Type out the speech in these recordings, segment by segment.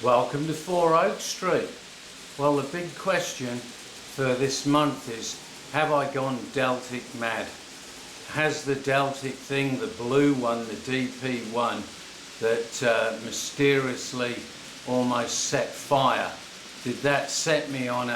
Welcome to 4 Oak Street. Well, the big question for this month is, have I gone Deltic mad? Has the Deltic thing, the blue one, the DP1, that mysteriously almost set fire, did that set me on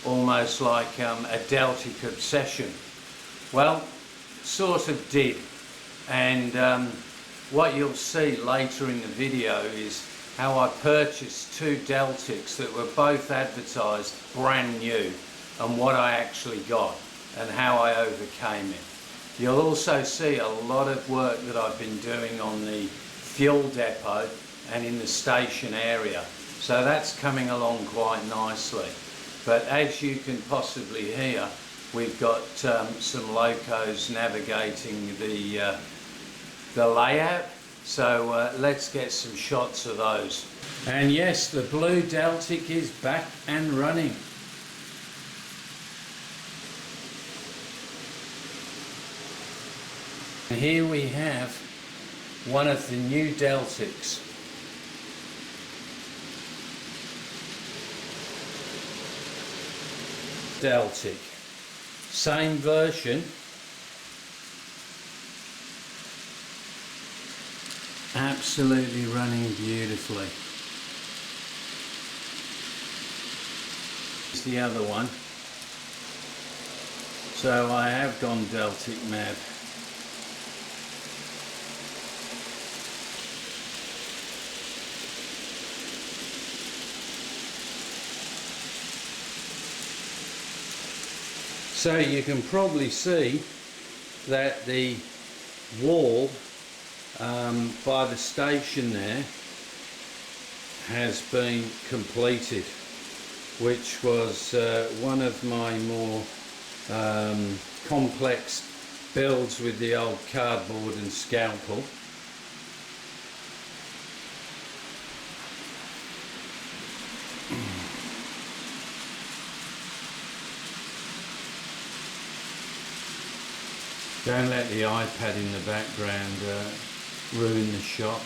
almost like a Deltic obsession? Well, sort of did. And what you'll see later in the video is how I purchased 2 Deltics that were both advertised brand new, and what I actually got and how I overcame it. You'll also see a lot of work that I've been doing on the fuel depot and in the station area, so that's coming along quite nicely. But as you can possibly hear, we've got some locos navigating the layout. So let's get some shots of those. And yes, the blue Deltic is back and running. And here we have one of the new Deltics. Deltic. Same version. Absolutely running beautifully. It's the other one. So I have gone Deltic mad. So you can probably see that the wall by the station there has been completed, which was one of my more complex builds with the old cardboard and scalpel. Don't let the iPad in the background ruin the shot.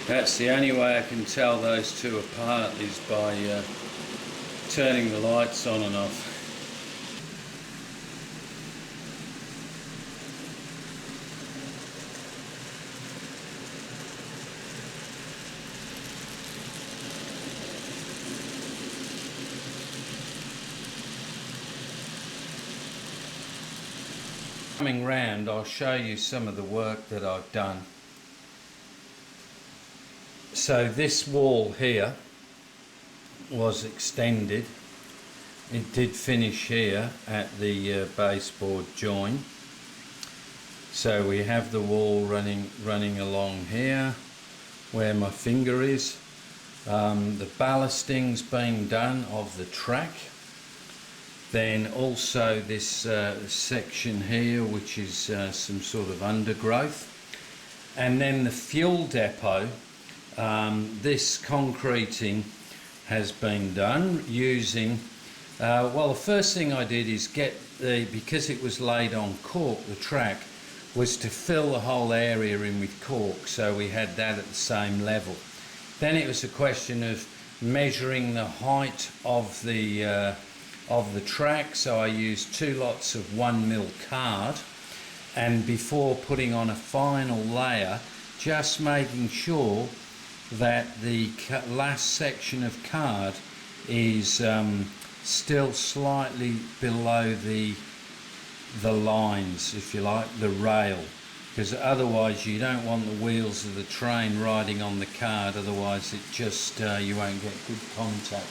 That's the only way I can tell those two apart, is by turning the lights on and off. Coming round, I'll show you some of the work that I've done. So this wall here was extended. It did finish here at the baseboard join. So we have the wall running along here where my finger is. The ballasting's been done of the track. Then also this section here, which is some sort of undergrowth. And then the fuel depot. This concreting has been done using, well, the first thing I did is because it was laid on cork, the track, was to fill the whole area in with cork, so we had that at the same level. Then it was a question of measuring the height of the track, so I used 2 lots of 1mm card, and before putting on a final layer, just making sure that the last section of card is still slightly below the lines, if you like, the rail, because otherwise you don't want the wheels of the train riding on the card, otherwise it just you won't get good contact.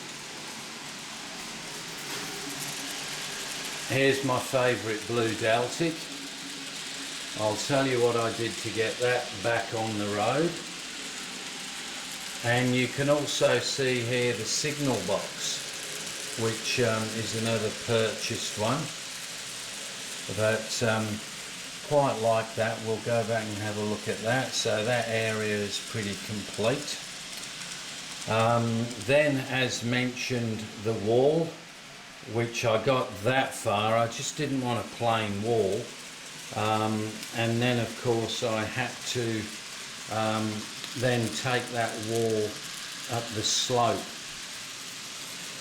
Here's my favourite blue Deltic. I'll tell you what I did to get that back on the road. And you can also see here the signal box, which is another purchased one. But quite like that. We'll go back and have a look at that. So that area is pretty complete. Then, as mentioned, the wall, which I got that far. I just didn't want a plain wall. And then of course I had to then take that wall up the slope.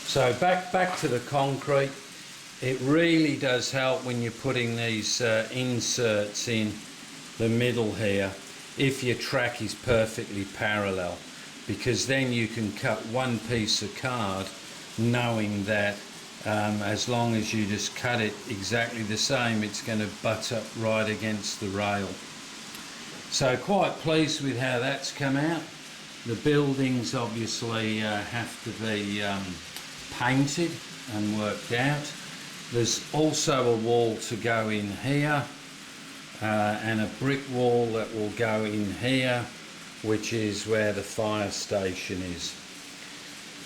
So back to the concrete. It really does help when you're putting these inserts in the middle here, if your track is perfectly parallel, because then you can cut one piece of card knowing that as long as you just cut it exactly the same, it's going to butt up right against the rail. So quite pleased with how that's come out. The buildings obviously have to be painted and worked out. There's also a wall to go in here and a brick wall that will go in here, which is where the fire station is.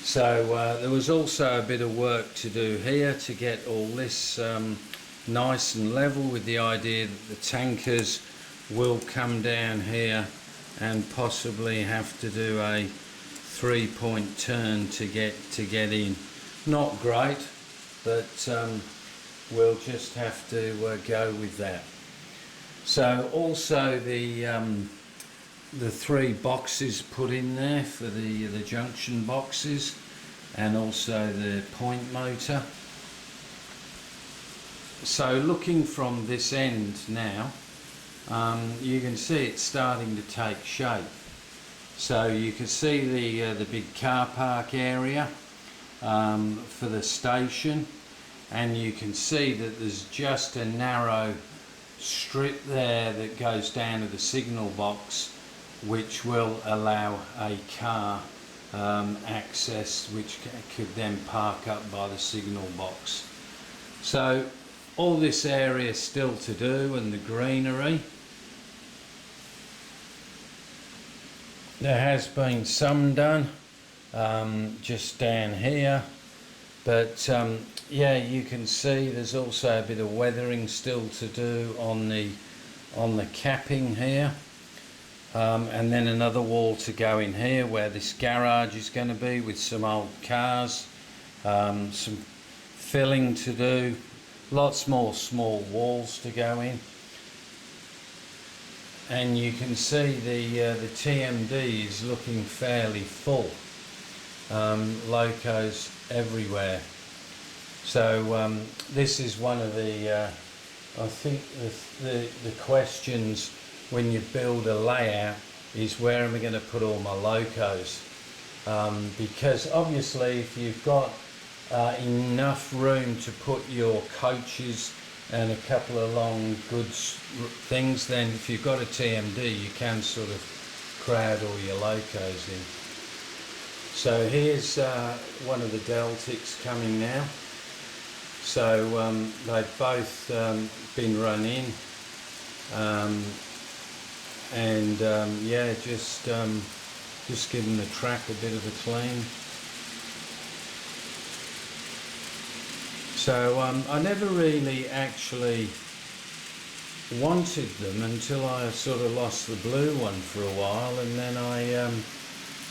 So there was also a bit of work to do here to get all this nice and level, with the idea that the tankers will come down here and possibly have to do a 3-point turn to get in. Not great, but we'll just have to go with that. So also the 3 boxes put in there for the junction boxes, and also the point motor. So looking from this end now, you can see it's starting to take shape. So you can see the big car park area for the station, and you can see that there's just a narrow strip there that goes down to the signal box, which will allow a car access, which could then park up by the signal box. So all this area is still to do, and the greenery. There has been some done just down here, but yeah, you can see there's also a bit of weathering still to do on the capping here, and then another wall to go in here where this garage is going to be with some old cars, some filling to do, lots more small walls to go in. And you can see the TMD is looking fairly full, locos everywhere. So this is one of the I think the questions when you build a layout is, where am I going to put all my locos? Because obviously if you've got enough room to put your coaches and a couple of long goods things, then if you've got a TMD you can sort of crowd all your locos in. So here's one of the Deltics coming now. So they've both been run in, and yeah, just giving the track a bit of a clean. So I never really actually wanted them until I sort of lost the blue one for a while, and then I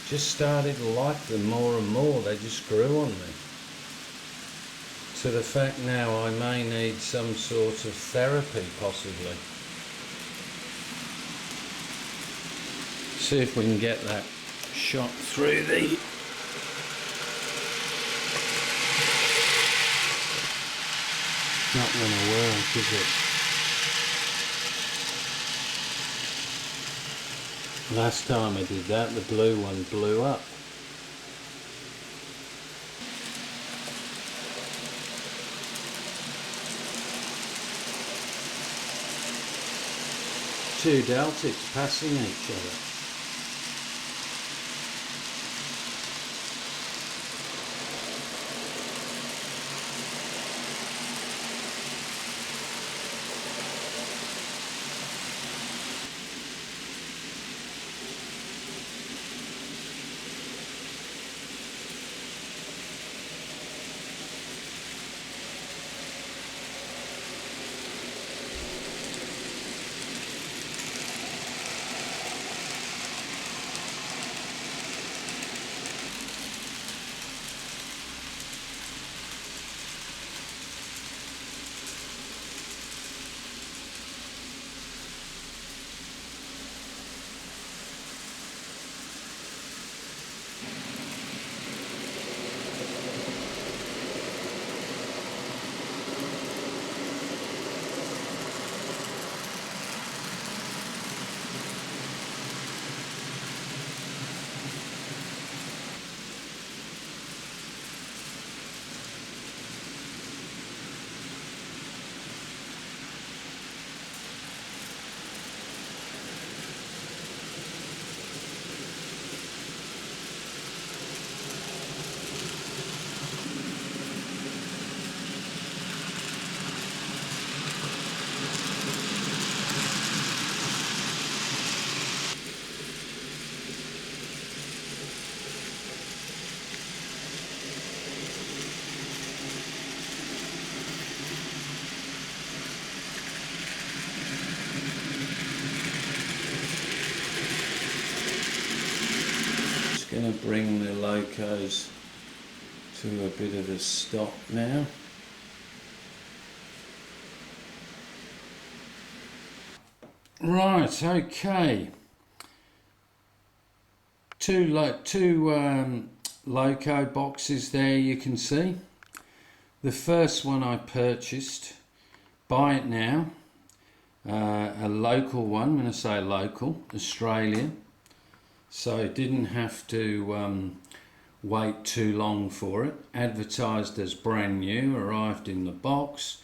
just started to like them more and more. They just grew on me, to the fact now I may need some sort of therapy possibly. See if we can get that shot through the not going to work, is it? Last time I did that, the blue one blew up. Two Deltics passing each other. to bring the locos to a bit of a stop now. Right, okay. Two loco boxes there you can see. The first one I purchased, buy it now, a local one. When I say local, Australian, so didn't have to wait too long for it. Advertised as brand new, arrived in the box.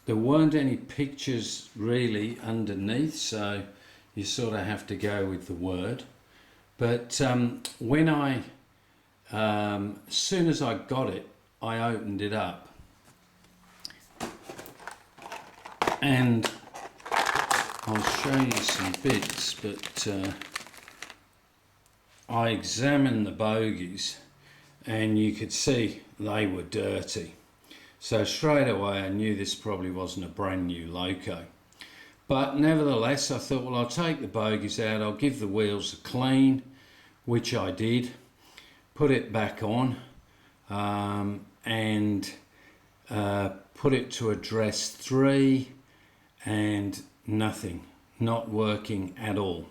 There weren't any pictures really underneath, so you sort of have to go with the word. But when as soon as I got it, I opened it up, and I'll show you some bits, but I examined the bogies and you could see they were dirty. So straight away I knew this probably wasn't a brand new loco. But nevertheless I thought, well, I'll take the bogies out, I'll give the wheels a clean, which I did, put it back on and put it to address 3 and nothing, not working at all.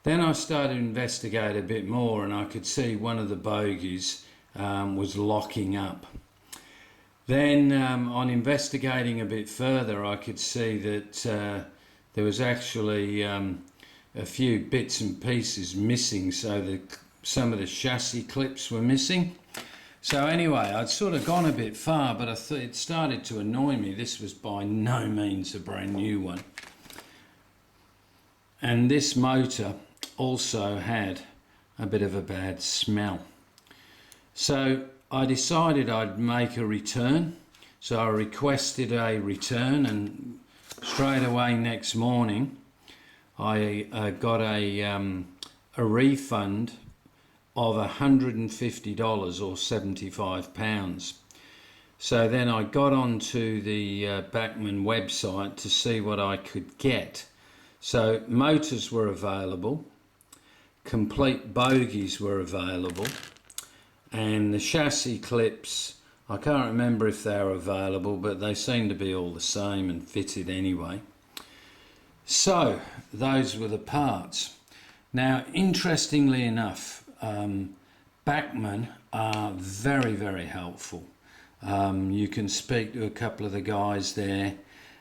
Then I started to investigate a bit more and I could see one of the bogies was locking up. Then on investigating a bit further I could see that there was actually a few bits and pieces missing, so that some of the chassis clips were missing. So anyway, I'd sort of gone a bit far, but I thought it started to annoy me. This was by no means a brand new one. And this motor also had a bit of a bad smell. So I decided I'd make a return. So I requested a return, and straight away next morning I got a refund of $150 or £75. So then I got onto the Bachmann website to see what I could get. So motors were available, complete bogies were available, and the chassis clips, I can't remember if they were available, but they seem to be all the same and fitted anyway. So those were the parts. Now, interestingly enough, Bachmann are very, very helpful. You can speak to a couple of the guys there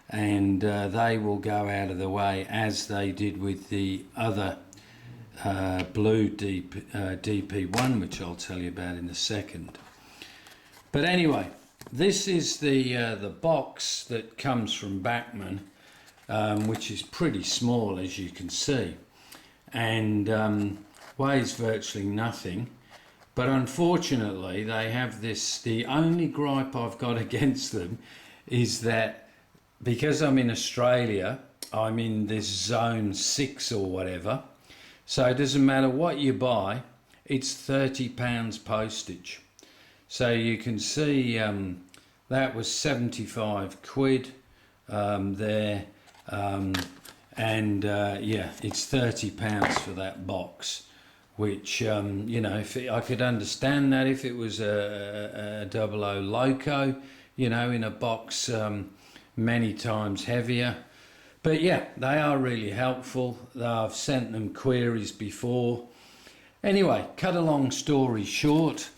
and they will go out of the way, as they did with the other blue DP1, which I'll tell you about in a second. But anyway, this is the box that comes from Bachmann, which is pretty small, as you can see, and weighs virtually nothing. But unfortunately they have this, the only gripe I've got against them is that because I'm in Australia, I'm in this zone 6 or whatever, so it doesn't matter what you buy, it's £30 postage. So you can see that was 75 quid there, and yeah, it's £30 for that box, which you know, if I could understand that if it was a 00 loco, you know, in a box many times heavier. But yeah, they are really helpful. I've sent them queries before. Anyway, cut a long story short,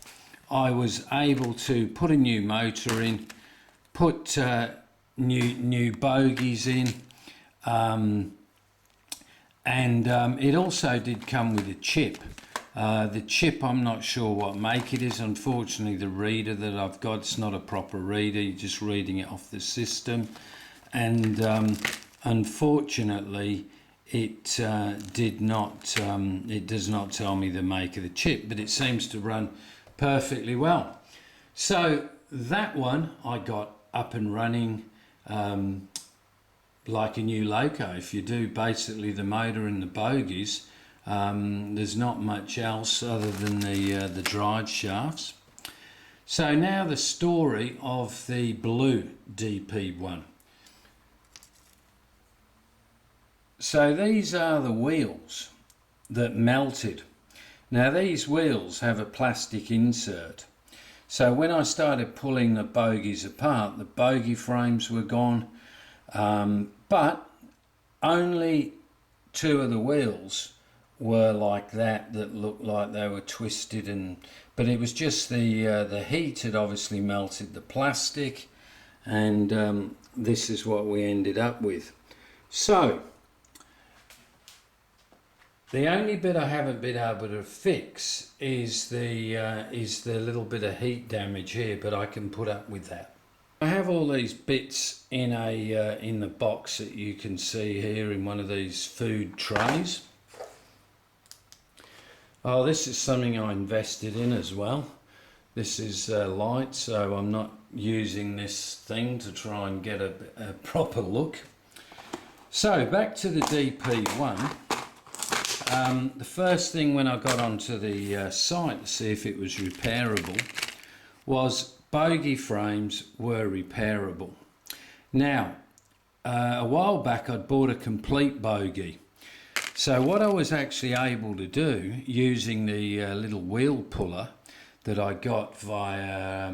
I was able to put a new motor in, put new bogies in, and it also did come with a chip. The chip, I'm not sure what make it is. Unfortunately, the reader that I've got, it's not a proper reader, you're just reading it off the system. And unfortunately, it does not tell me the make of the chip, but it seems to run perfectly well. So that one I got up and running like a new loco. If you do basically the motor and the bogies, there's not much else other than the drive shafts. So now the story of the blue DP1. So these are the wheels that melted, Now these wheels have a plastic insert, so when I started pulling the bogies apart, the bogie frames were gone, but only two of the wheels were like that looked like they were twisted, but it was just the heat had obviously melted the plastic, and this is what we ended up with. So the only bit I haven't been able to fix is the little bit of heat damage here, but I can put up with that. I have all these bits in the box that you can see here in one of these food trays. Oh, this is something I invested in as well. This is light, so I'm not using this thing to try and get a proper look. So back to the DP1. The first thing when I got onto the site to see if it was repairable was bogie frames were repairable. Now, a while back I'd bought a complete bogie. So what I was actually able to do using the little wheel puller that I got via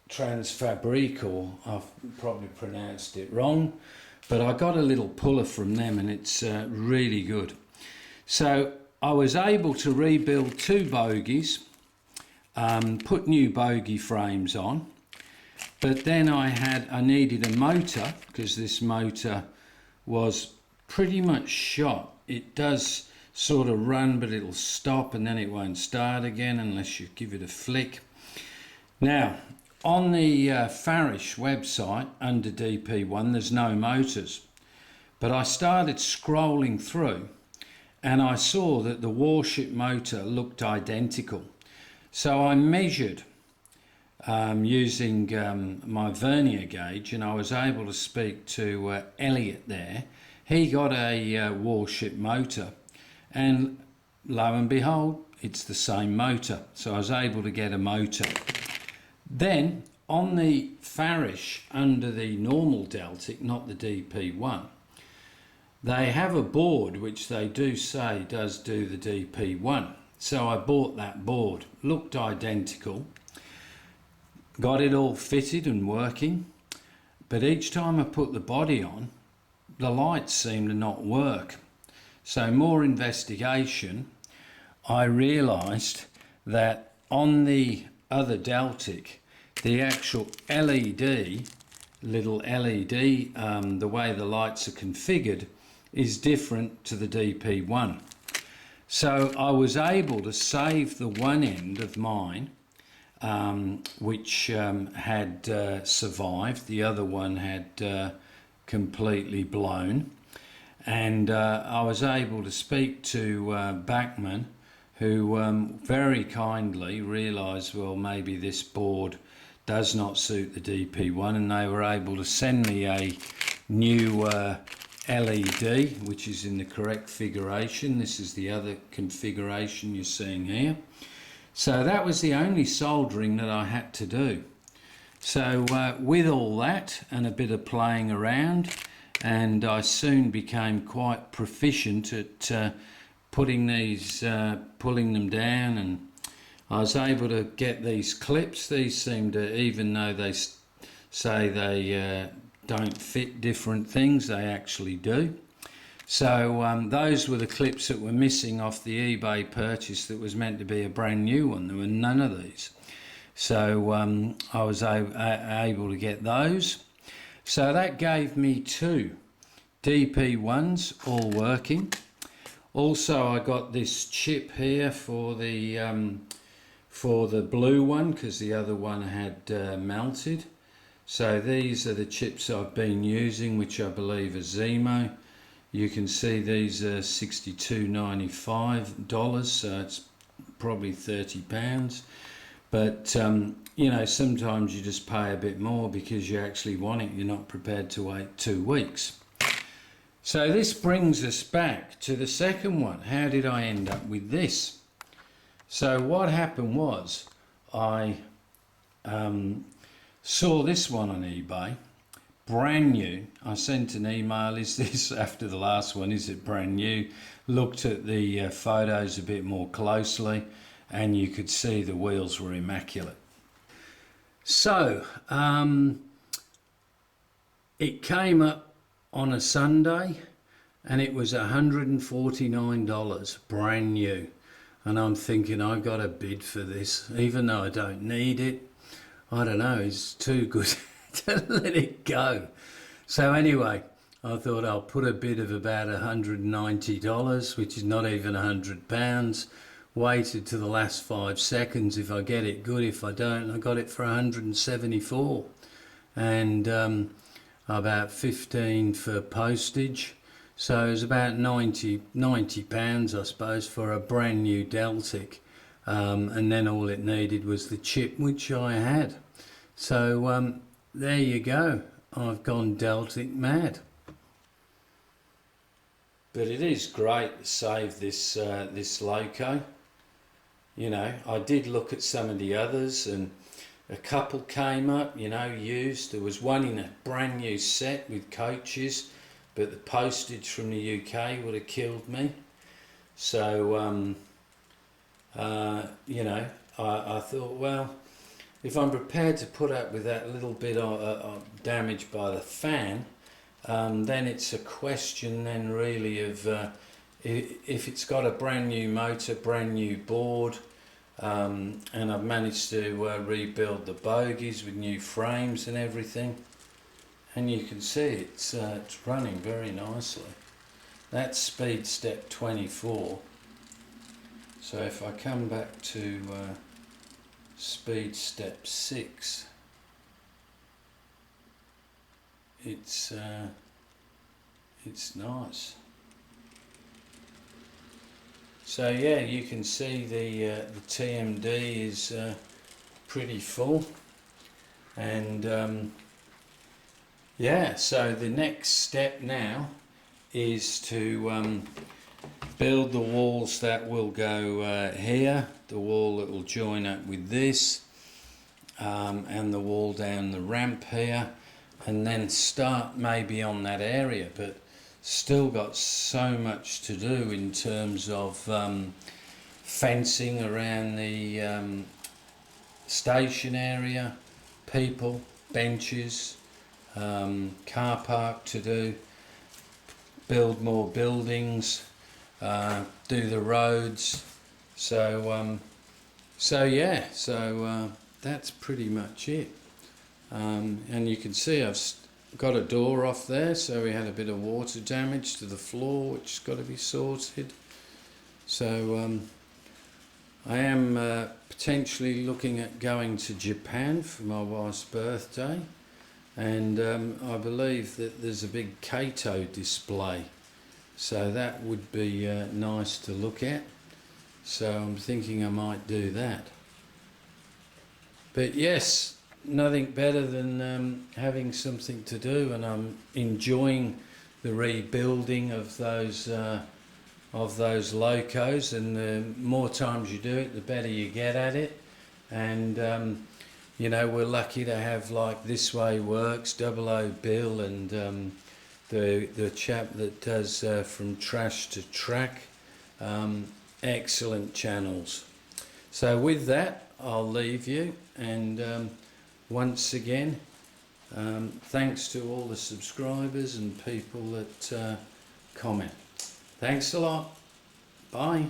Transfabric, or I've probably pronounced it wrong, but I got a little puller from them and it's really good. So I was able to rebuild two bogies, put new bogie frames on, but then I needed a motor because this motor was pretty much shot. It does sort of run, but it'll stop and then it won't start again unless you give it a flick. Now, on the Farish website under DP1 there's no motors, but I started scrolling through and I saw that the Warship motor looked identical. So I measured using my vernier gauge, and I was able to speak to Elliot there. He got a Warship motor, and lo and behold, it's the same motor. So I was able to get a motor. Then on the Farish under the normal Deltic, not the DP1, they have a board which they do say does do the DP1. So I bought that board, looked identical, got it all fitted and working, but each time I put the body on, the lights seemed to not work. So more investigation, I realised that on the other Deltic, the actual LED, little LED, the way the lights are configured is different to the DP1. So I was able to save the one end of mine, which had survived. The other one had completely blown. And I was able to speak to Backman, who very kindly realised, well, maybe this board does not suit the DP1, and they were able to send me a new LED, which is in the correct configuration. This is the other configuration you're seeing here. So that was the only soldering that I had to do. So with all that and a bit of playing around, and I soon became quite proficient at putting these, pulling them down, and I was able to get these clips. These seem to, even though they say they don't fit different things, they actually do. So those were the clips that were missing off the eBay purchase that was meant to be a brand new one. There were none of these. So I was able to get those. So that gave me two DP1s all working. Also I got this chip here for the blue one because the other one had melted. So these are the chips I've been using, which I believe are Zemo. You can see these are $62.95, so it's probably £30. But you know, sometimes you just pay a bit more because you actually want it. You're not prepared to wait 2 weeks. So this brings us back to the second one. How did I end up with this? So what happened was I saw this one on eBay, brand new. I sent an email, is this after the last one, is it brand new? Looked at the photos a bit more closely and you could see the wheels were immaculate. So it came up on a Sunday and it was $149 brand new, and I'm thinking I got a bid for this even though I don't need it. I don't know, it's too good to let it go. So anyway, I thought I'll put a bid of about $190, which is not even £100. Waited to the last 5 seconds. If I get it, good. If I don't, I got it for 174, and about 15 for postage. So it was about £90, I suppose, for a brand new Deltic. And then all it needed was the chip, which I had. So there you go. I've gone Deltic mad. But it is great to save this this loco. You know, I did look at some of the others, and a couple came up, you know, used. There was one in a brand new set with coaches, but the postage from the UK would have killed me. So, you know, I thought, well, if I'm prepared to put up with that little bit of damage by the fan, then it's a question then really of if it's got a brand new motor, brand new board, and I've managed to rebuild the bogies with new frames and everything, and you can see it's running very nicely. That's speed step 24. So if I come back to speed step 6, it's nice. So yeah, you can see the TMD is pretty full, and yeah, so the next step now is to build the walls that will go here, the wall that will join up with this, and the wall down the ramp here, and then start maybe on that area, but still got so much to do in terms of fencing around the station area, people, benches, car park to do, build more buildings, do the roads. So yeah, so that's pretty much it. And you can see I've got a door off there, so we had a bit of water damage to the floor, which has got to be sorted. So I am potentially looking at going to Japan for my wife's birthday, and I believe that there's a big Kato display, so that would be nice to look at. So I'm thinking I might do that. But yes, nothing better than having something to do, and I'm enjoying the rebuilding of those locos, and the more times you do it, the better you get at it. And you know, we're lucky to have like This Way Works, Double O Bill, and the chap that does From Trash to Track. Excellent channels. So with that, I'll leave you, and once again, thanks to all the subscribers and people that comment. Thanks a lot. Bye.